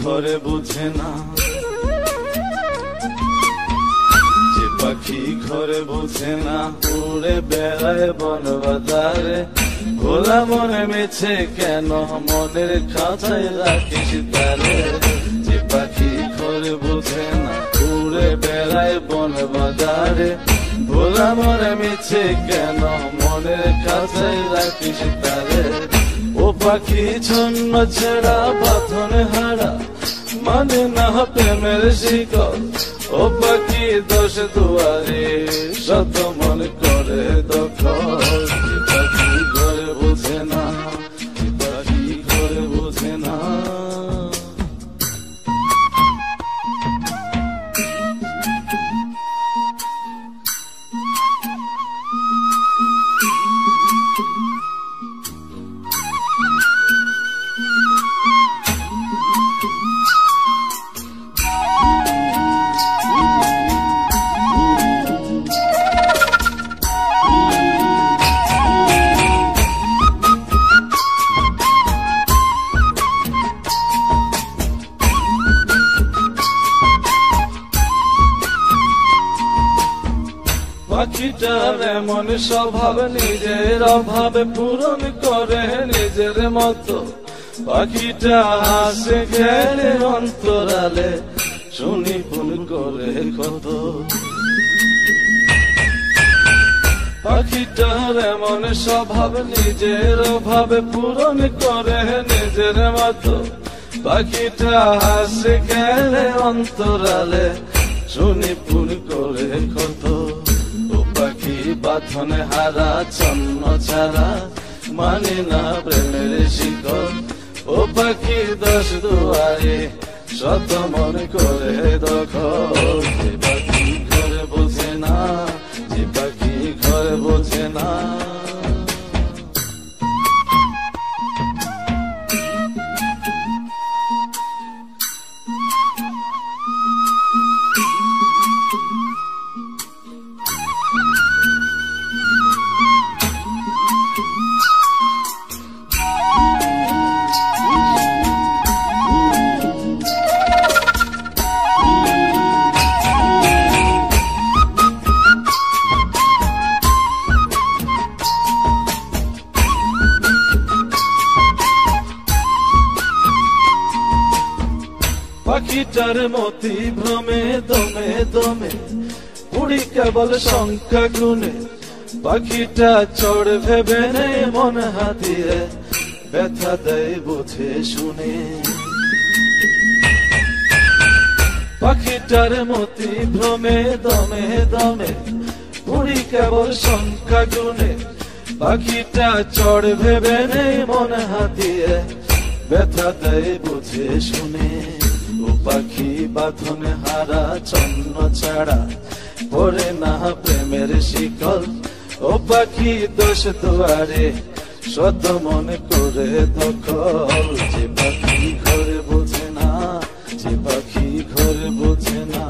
ঘরে বুঝে না, যে পাখি ঘরে বুঝে না, উড়ে বেড়ায় বন বাজারে। ভোলা মনে মিছে কেন মনের খাঁচায় রাখিস তারে। যে পাখি ঘরে বুঝে না, উড়ে বেড়ায় বন বাজারে। ভোলা মনে মিছে কেন মনের খাঁচায় রাখিস তারে। ও পাখি ছন্ন ছেড়া বাঁধন হারা, মানে না প্রেমের শিকল। ও পাখি দোষ দুয়ারে, শত মন করে দখল। যে পাখি ঘরে বুঝে না, যে পাখি ঘরে বুঝে না। পাখিটার এমন স্বভাব, নিজের অভাবে পূরণ করে নিজের মতো। পাখিটা হাসে খেলে অন্তরালে, শুনি ফুল করে কত। পাখিটার এমন স্বভাব, নিজের অভাবে পূরণ করে নিজের মতো। পাখিটা হাসে খেলে অন্তরালে, শুনি ফুল করে কত। পাখি বাঁধনে হারা, ছন্ন ছাড়া, মানে না প্রেমের শিকল। ও পাখি দোষ দুয়ারে, শত মন করে দখল। যে পাখি ঘরে বোঝে না, যে পাখি ঘরে বোঝে না। পাখিটার মতি ভ্রমে দমে দমে, উড়ি কেবল সংখ্যা গুনে। পাখিটা চড় ভেবে নেই মন হাতিয়ে, ব্যথা দেয় বুঝে শুনে। পাখিটার মতি ভ্রমে দমে দমে, উড়ি কেবল সংখ্যা গুনে। পাখিটা চড় ভেবে নেই মন হাতিয়ে, ব্যথা দেয় বুঝে শুনে। ও পাখি বাঁধনে হারা, ছন্ন ছাড়া, পড়ে না প্রেমের শিকল। ও পাখি দোষ দুয়ারে, শত মন করে দখল। যে পাখি ঘরে বোঝে না, যে পাখি ঘরে বোঝে না।